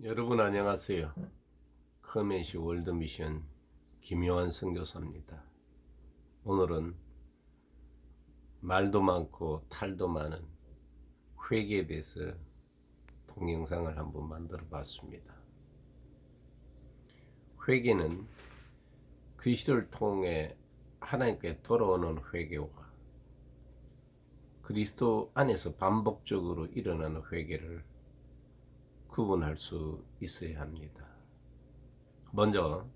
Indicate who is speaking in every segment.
Speaker 1: 여러분 안녕하세요. 커맨시 월드미션 김요한 선교사입니다. 오늘은 말도 많고 탈도 많은 회개에 대해서 동영상을 한번 만들어 봤습니다. 회개는 그리스도를 통해 하나님께 돌아오는 회개와 그리스도 안에서 반복적으로 일어나는 회개를 구분할 수 있어야 합니다. 먼저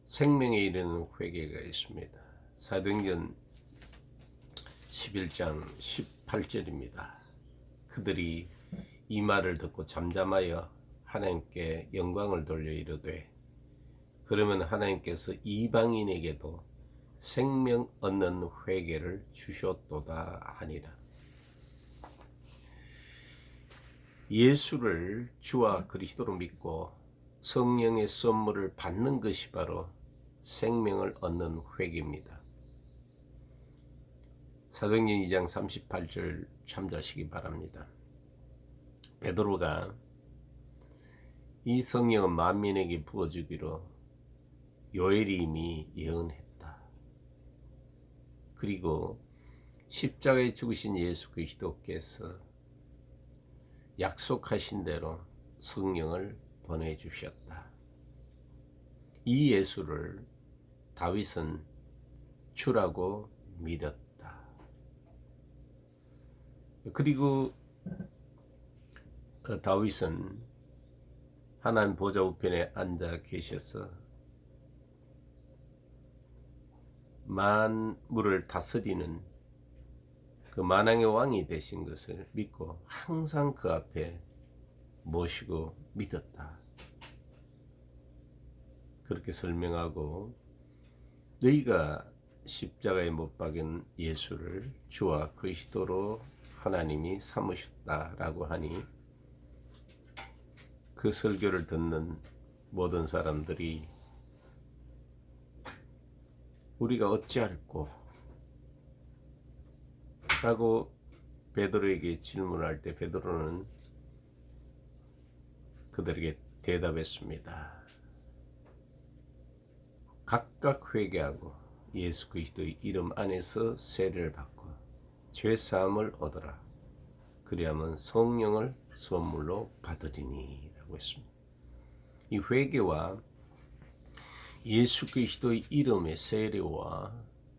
Speaker 1: 생명에 이르는 회개가 있습니다. 사도행전 11장 18절입니다. 그들이 이 말을 듣고 잠잠하여 하나님께 영광을 돌려 이르되 그러면 하나님께서 이방인에게도 생명 얻는 회개를 주셨도다 하니라. 예수를 주와 그리스도로 믿고 성령의 선물을 받는 것이 바로 생명을 얻는 회개입니다. 사도행전 2장 38절 참조하시기 바랍니다. 베드로가 이 성령은 만민에게 부어주기로 요엘이 이미 예언했다. 그리고 십자가에 죽으신 예수 그리스도께서 약속하신 대로 성령을 보내주셨다. 이 예수를 다윗은 주라고 믿었다. 그리고 다윗은 하나님 보좌 우편에 앉아 계셔서 만물을 다스리는 그 만왕의 왕이 되신 것을 믿고 항상 그 앞에 모시고 믿었다. 그렇게 설명하고 너희가 십자가에 못 박은 예수를 주와 그리스도로 하나님이 삼으셨다라고 하니 그 설교를 듣는 모든 사람들이 우리가 어찌할꼬 라고 베드로에게 질문할 때 베드로는 그들에게 대답했습니다. 각각 회개하고 예수 그리스도의 이름 안에서 세례를 받고 죄 사함을 얻어라. 그리하면 성령을 선물로 받으리니 라고 했습니다. 이 회개와 예수 그리스도의 이름의 세례와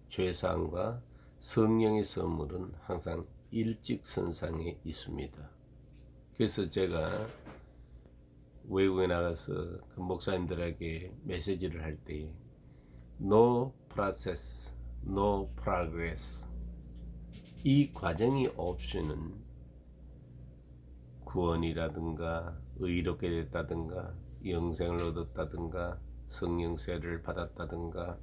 Speaker 1: 죄 사함과 성령의 선물은 항상 일직선상에 있습니다. 그래서 제가 외국에 나가서 그 목사님들에게 메시지를 할 때 No process, no progress. 이 과정이 없이는 구원이라든가 의롭게 됐다든가 영생을 얻었다든가 성령 세례를 받았다든가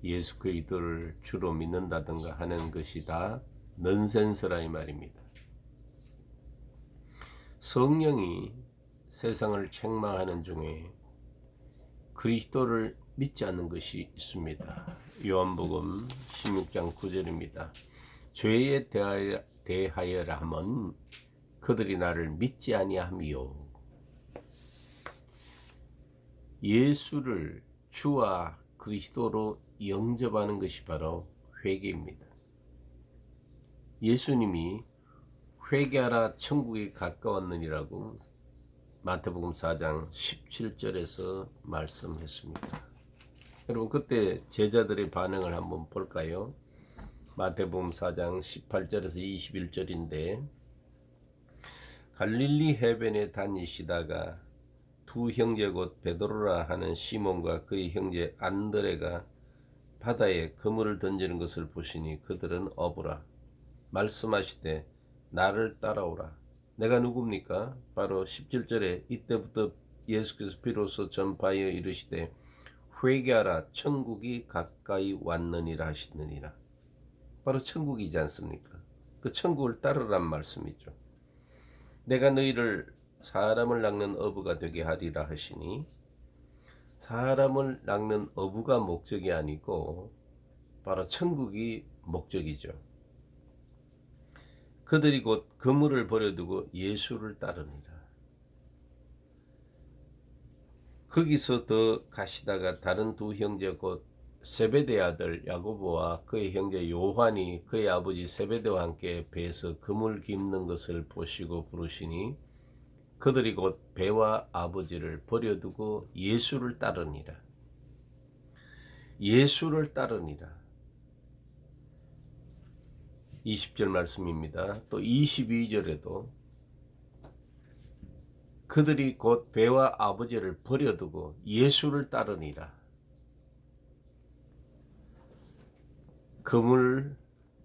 Speaker 1: 예수 그리스도를 주로 믿는다든가 하는 것이 다 넌센스라 이 말입니다. 성령이 세상을 책망하는 중에 그리스도를 믿지 않는 것이 있습니다. 요한복음 16장 9절입니다. 죄에 대하여라 하면 그들이 나를 믿지 아니함이요. 예수를 주와 그리스도로 영접하는 것이 바로 회개입니다. 예수님이 회개하라 천국이 가까웠느니라고 마태복음 4장 17절에서 말씀했습니다. 여러분 그때 제자들의 반응을 한번 볼까요? 마태복음 4장 18절에서 21절인데 갈릴리 해변에 다니시다가 두 형제 곧 베드로라 하는 시몬과 그의 형제 안드레가 바다에 그물을 던지는 것을 보시니 그들은 어부라. 말씀하시되 나를 따라오라. 내가 누굽니까? 바로 17절에 이때부터 예수께서 비로소 전파하여 이르시되 회개하라 천국이 가까이 왔느니라 하시느니라. 바로 천국이지 않습니까? 그 천국을 따르란 말씀이죠. 내가 너희를 사람을 낚는 어부가 되게 하리라 하시니 사람을 낚는 어부가 목적이 아니고 바로 천국이 목적이죠. 그들이 곧 그물을 버려두고 예수를 따르니라. 거기서 더 가시다가 다른 두 형제 곧 세베대 아들 야고보와 그의 형제 요한이 그의 아버지 세베대와 함께 배에서 그물 깁는 것을 보시고 부르시니 그들이 곧 배와 아버지를 버려두고 예수를 따르니라. 예수를 따르니라. 20절 말씀입니다. 또 22절에도 그들이 곧 배와 아버지를 버려두고 예수를 따르니라. 금을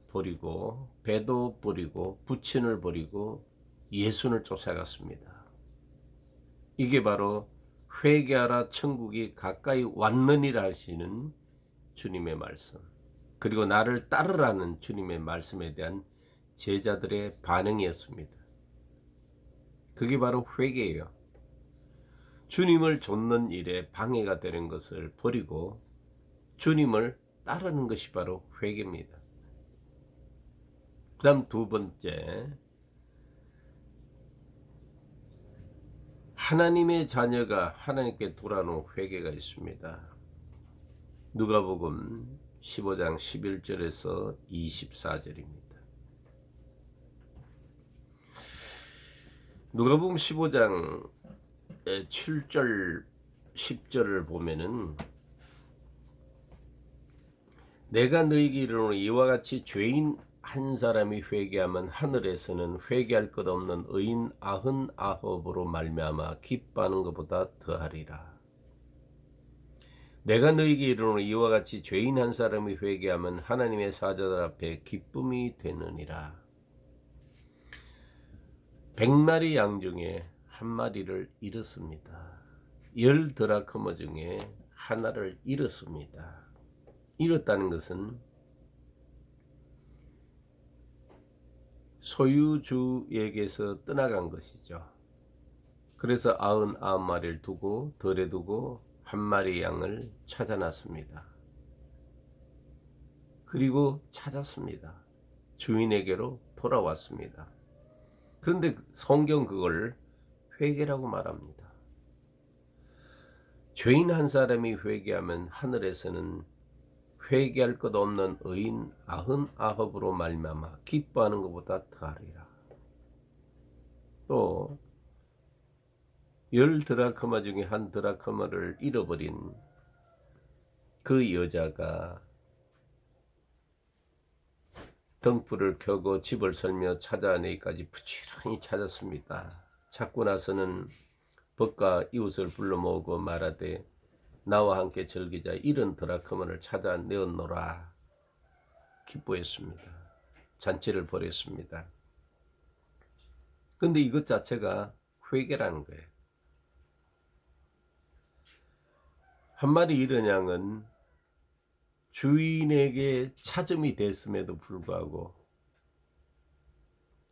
Speaker 1: 버리고 배도 버리고 부친을 버리고 예수를 쫓아갔습니다. 이게 바로 회개하라 천국이 가까이 왔느니라 하시는 주님의 말씀, 그리고 나를 따르라는 주님의 말씀에 대한 제자들의 반응이었습니다. 그게 바로 회개예요. 주님을 좇는 일에 방해가 되는 것을 버리고 주님을 따르는 것이 바로 회개입니다. 그 다음 두 번째, 하나님의 자녀가 하나님께 돌아오는 회개가 있습니다. 누가복음 15장 11절에서 24절입니다. 누가복음 15장 7절 10절을 보면은 내가 너희에게 이르노니 이와 같이 죄인 한 사람이 회개하면 하늘에서는 회개할 것 없는 의인 99으로 말미암아 기뻐하는 것보다 더하리라. 내가 너희에게 이르노니 이와 같이 죄인 한 사람이 회개하면 하나님의 사자들 앞에 기쁨이 되느니라. 100마리 양 중에 한 마리를 잃었습니다. 10 드라크마 중에 하나를 잃었습니다. 잃었다는 것은 소유주에게서 떠나간 것이죠. 그래서 99마리를 두고 덜에 두고 한 마리 양을 찾아놨습니다. 그리고 찾았습니다. 주인에게로 돌아왔습니다. 그런데 성경 그걸 회개라고 말합니다. 죄인 한 사람이 회개하면 하늘에서는 회개할 것 없는 의인 99으로 말미암아 기뻐하는 것보다 더하리라. 또 10 드라크마 중에 한 드라크마를 잃어버린 그 여자가 등불을 켜고 집을 설며 찾아내기까지 부지런히 찾았습니다. 찾고 나서는 벗과 이웃을 불러 모으고 말하되 나와 함께 즐기자, 이런 드라크마를 찾아내었노라. 기뻐했습니다. 잔치를 벌였습니다. 근데 이것 자체가 회개라는 거예요. 한 마리 잃은 양은 주인에게 찾음이 됐음에도 불구하고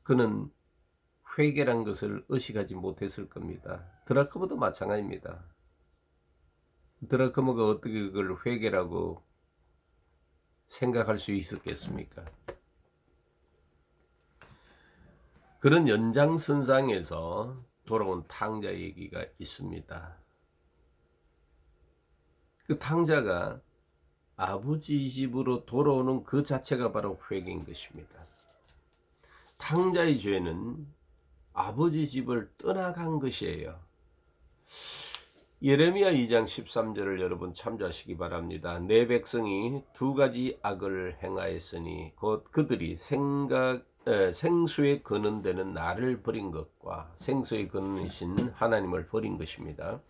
Speaker 1: 그는 회개란 것을 의식하지 못했을 겁니다. 드라크마도 마찬가지입니다. 드라크마가 어떻게 그걸 회개라고 생각할 수 있었겠습니까? 그런 연장선상에서 돌아온 탕자 얘기가 있습니다. 그 탕자가 아버지 집으로 돌아오는 그 자체가 바로 회개인 것입니다. 탕자의 죄는 아버지 집을 떠나간 것이에요. 예레미야 2장 13절을 여러분 참조하시기 바랍니다. 내 백성이 두 가지 악을 행하였으니 곧 그들이 생수에 거는 데는 나를 버린 것과 생수에 거느신 하나님을 버린 것입니다.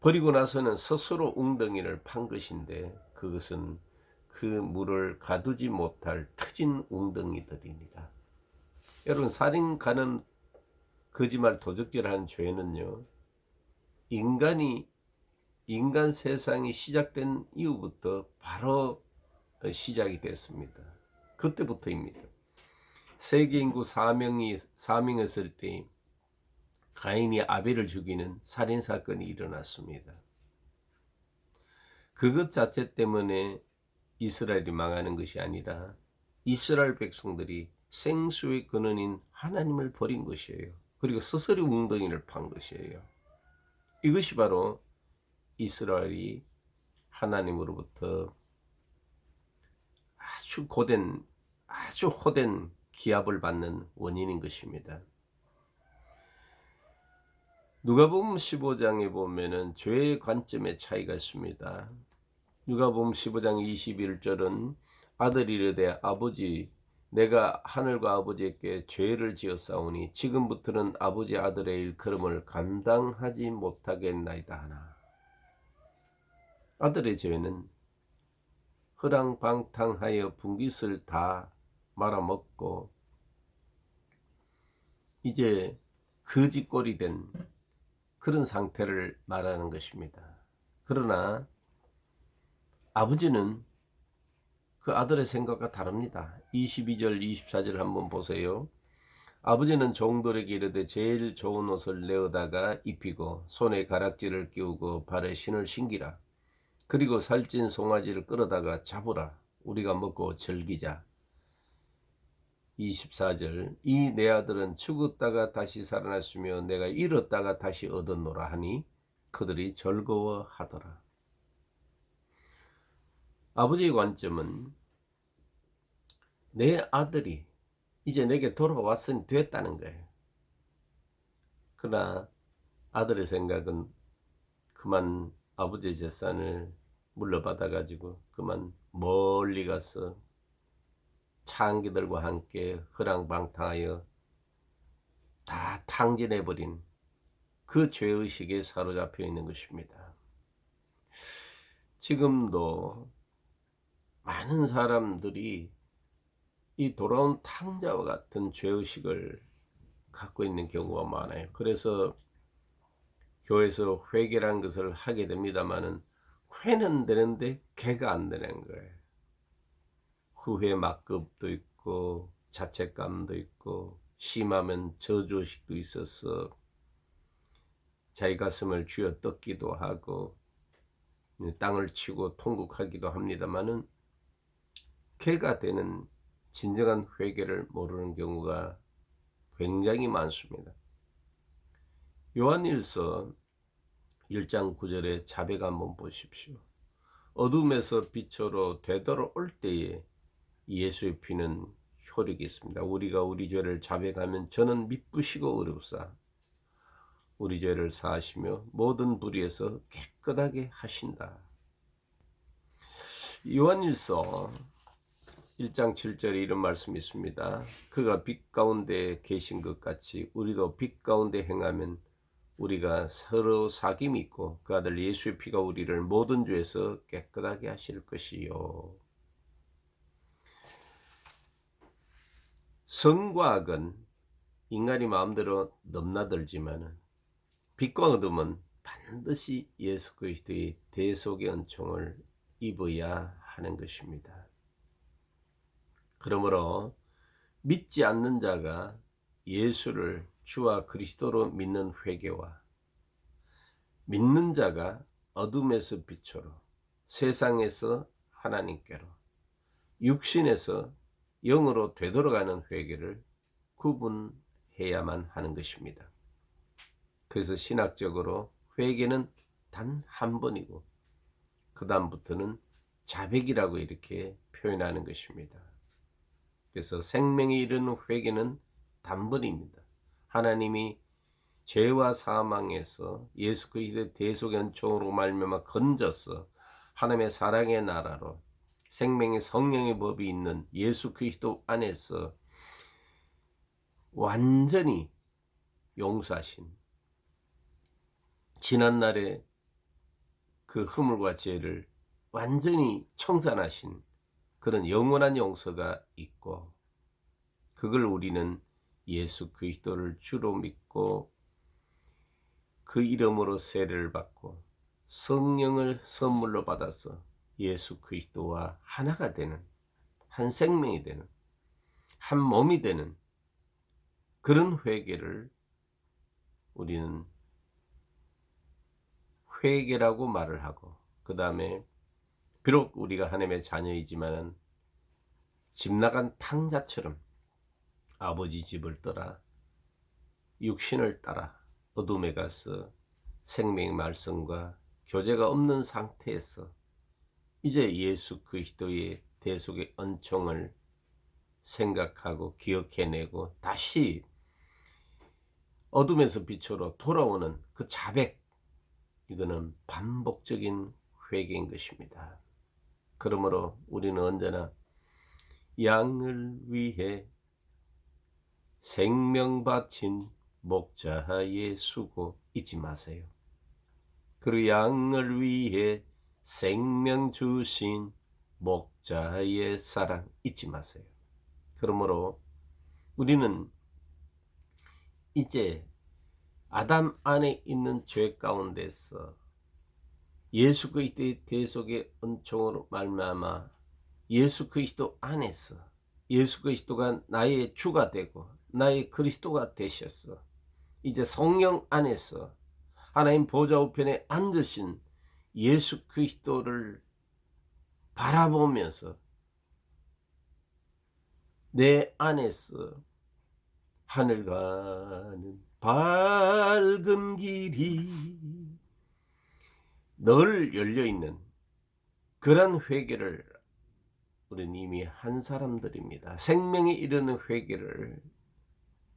Speaker 1: 버리고 나서는 스스로 웅덩이를 판 것인데 그것은 그 물을 가두지 못할 트진 웅덩이들이니라. 여러분, 살인, 가는, 거짓말, 도적질하는 죄는요, 인간 세상이 시작된 이후부터 바로 시작이 됐습니다. 그때부터입니다. 세계 인구 4명이 사명했을 때 가인이 아벨을 죽이는 살인사건이 일어났습니다. 그것 자체 때문에 이스라엘이 망하는 것이 아니라 이스라엘 백성들이 생수의 근원인 하나님을 버린 것이에요. 그리고 스스로 웅덩이를 판 것이에요. 이것이 바로 이스라엘이 하나님으로부터 아주 호된 기합을 받는 원인인 것입니다. 누가복음 15장에 보면은 죄의 관점의 차이가 있습니다. 누가복음 15장 21절은 아들이 이르되 아버지 내가 하늘과 아버지께 죄를 지었사오니 지금부터는 아버지 아들의 일컬음을 감당하지 못하겠나이다 하나. 아들의 죄는 허랑방탕하여 분깃을 다 말아먹고 이제 거지꼴이 된 그런 상태를 말하는 것입니다. 그러나 아버지는 그 아들의 생각과 다릅니다. 22절 24절 한번 보세요. 아버지는 종들에게 이르되 제일 좋은 옷을 내어다가 입히고 손에 가락지를 끼우고 발에 신을 신기라. 그리고 살찐 송아지를 끌어다가 잡으라. 우리가 먹고 즐기자. 24절 이 내 아들은 죽었다가 다시 살아났으며 내가 잃었다가 다시 얻었노라 하니 그들이 즐거워하더라. 아버지의 관점은 내 아들이 이제 내게 돌아왔으니 됐다는 거예요. 그러나 아들의 생각은 그만 아버지의 재산을 물려받아 가지고 그만 멀리 가서 창기들과 함께 허랑방탕하여 다 탕진해버린 그 죄의식에 사로잡혀 있는 것입니다. 지금도 많은 사람들이 이 돌아온 탕자와 같은 죄의식을 갖고 있는 경우가 많아요. 그래서 교회에서 회개라는 것을 하게 됩니다만은 회는 되는데 개가 안 되는 거예요. 후회 막급도 있고 자책감도 있고 심하면 저주의식도 있어서 자기 가슴을 쥐어 뜯기도 하고 땅을 치고 통곡하기도 합니다만은 개가 되는 진정한 회개를 모르는 경우가 굉장히 많습니다. 요한일서 1장 9절의 자백 한번 보십시오. 어둠에서 빛으로 되돌아올 때에 예수의 피는 효력이 있습니다. 우리가 우리 죄를 자백하면 저는 미쁘시고 어렵사 우리 죄를 사하시며 모든 불의에서 깨끗하게 하신다. 요한일서 1장 7절에 이런 말씀이 있습니다. 그가 빛 가운데 계신 것 같이 우리도 빛 가운데 행하면 우리가 서로 사귐이 있고 그 아들 예수의 피가 우리를 모든 죄에서 깨끗하게 하실 것이요. 선과 악은 인간이 마음대로 넘나들지만 빛과 어둠은 반드시 예수 그리스도의 대속의 은총을 입어야 하는 것입니다. 그러므로 믿지 않는 자가 예수를 주와 그리스도로 믿는 회개와 믿는 자가 어둠에서 빛으로 세상에서 하나님께로 육신에서 영으로 되돌아가는 회개를 구분해야만 하는 것입니다. 그래서 신학적으로 회개는 단 한 번이고 그 다음부터는 자백이라고 이렇게 표현하는 것입니다. 그래서 생명에 이르는 회개는 단번입니다. 하나님이 죄와 사망에서 예수 그리스도의 대속의 은총으로 말미암아 건져서 하나님의 사랑의 나라로 생명의 성령의 법이 있는 예수 그리스도 안에서 완전히 용서하신 지난날의 그 허물과 죄를 완전히 청산하신 그런 영원한 용서가 있고 그걸 우리는 예수 그리스도를 주로 믿고 그 이름으로 세례를 받고 성령을 선물로 받아서 예수 그리스도와 하나가 되는 한 생명이 되는 한 몸이 되는 그런 회개를 우리는 회개라고 말을 하고 그 다음에 비록 우리가 하나님의 자녀이지만 집 나간 탕자처럼 아버지 집을 떠나 육신을 따라 어둠에 가서 생명의 말씀과 교제가 없는 상태에서 이제 예수 그리스도의 대속의 은총을 생각하고 기억해내고 다시 어둠에서 빛으로 돌아오는 그 자백, 이거는 반복적인 회개인 것입니다. 그러므로 우리는 언제나 양을 위해 생명 바친 목자의 수고 잊지 마세요. 그리고 양을 위해 생명 주신 목자의 사랑 잊지 마세요. 그러므로 우리는 이제 아담 안에 있는 죄 가운데서 예수 그리스도의 대속의 은총으로 말미암아 예수 그리스도 안에서 예수 그리스도가 나의 주가 되고 나의 그리스도가 되셨어. 이제 성령 안에서 하나님 보좌 우편에 앉으신 예수 그리스도를 바라보면서 내 안에서 하늘 가는 밝은 길이 늘 열려있는 그런 회개를 우리는 이미 한 사람들입니다. 생명에 이르는 회개를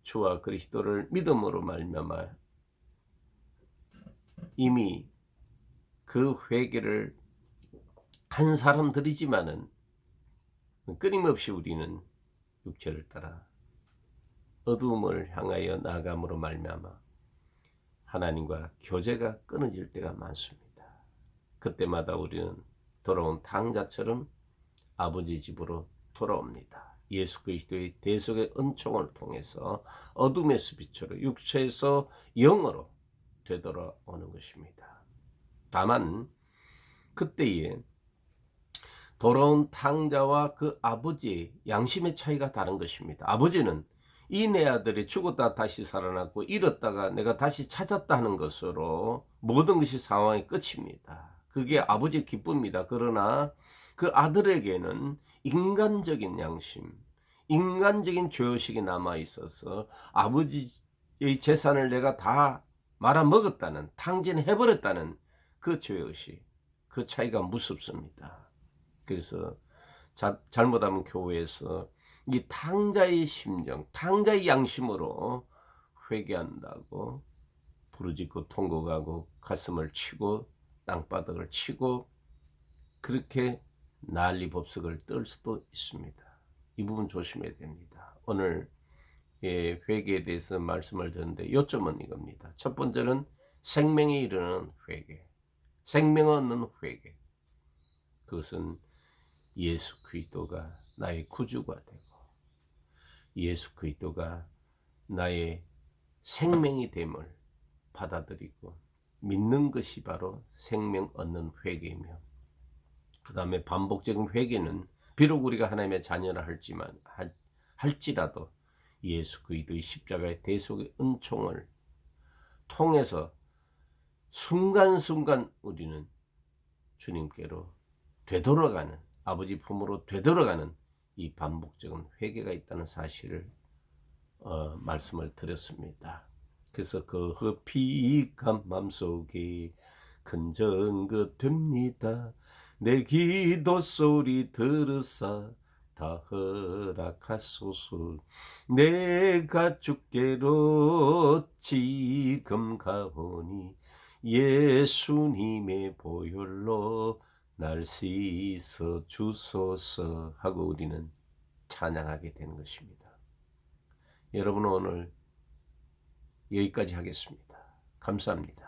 Speaker 1: 주와 그리스도를 믿음으로 말미암아 이미 그 회개를 한 사람들이지만은 끊임없이 우리는 육체를 따라 어두움을 향하여 나감으로 말미암아 하나님과 교제가 끊어질 때가 많습니다. 그때마다 우리는 돌아온 탕자처럼 아버지 집으로 돌아옵니다. 예수 그리스도의 대속의 은총을 통해서 어둠에서 빛으로 육체에서 영으로 되돌아오는 것입니다. 다만 그때에 돌아온 탕자와 그 아버지의 양심의 차이가 다른 것입니다. 아버지는 이 내 아들이 죽었다 다시 살아났고 잃었다가 내가 다시 찾았다 하는 것으로 모든 것이 상황이 끝입니다. 그게 아버지의 기쁨입니다. 그러나 그 아들에게는 인간적인 양심, 인간적인 죄의식이 남아있어서 아버지의 재산을 내가 다 말아먹었다는, 탕진해버렸다는 그 죄의식, 그 차이가 무섭습니다. 그래서 잘못하면 교회에서 이 탕자의 심정, 탕자의 양심으로 회개한다고 부르짖고 통곡하고 가슴을 치고 땅바닥을 치고 그렇게 난리법석을 떨 수도 있습니다. 이 부분 조심해야 됩니다. 오늘 회개에 대해서 말씀을 드렸는데 요점은 이겁니다. 첫 번째는 생명에 이르는 회개, 생명 얻는 회개. 그것은 예수 그리스도가 나의 구주가 되고 예수 그리스도가 나의 생명이 됨을 받아들이고 믿는 것이 바로 생명 얻는 회개이며, 그 다음에 반복적인 회개는 비록 우리가 하나님의 자녀라 할지라도 예수 그리스도의 십자가의 대속의 은총을 통해서 순간순간 우리는 주님께로 되돌아가는, 아버지 품으로 되돌아가는 이 반복적인 회개가 있다는 사실을 말씀을 드렸습니다. 그래서 그 피익한 맘속에 큰 증거 됩니다. 내 기도 소리 들으사 다 허락하소서. 내가 주께로 지금 가오니 예수님의 보혈로 날 씻어 주소서 하고 우리는 찬양하게 되는 것입니다. 여러분, 오늘 여기까지 하겠습니다. 감사합니다.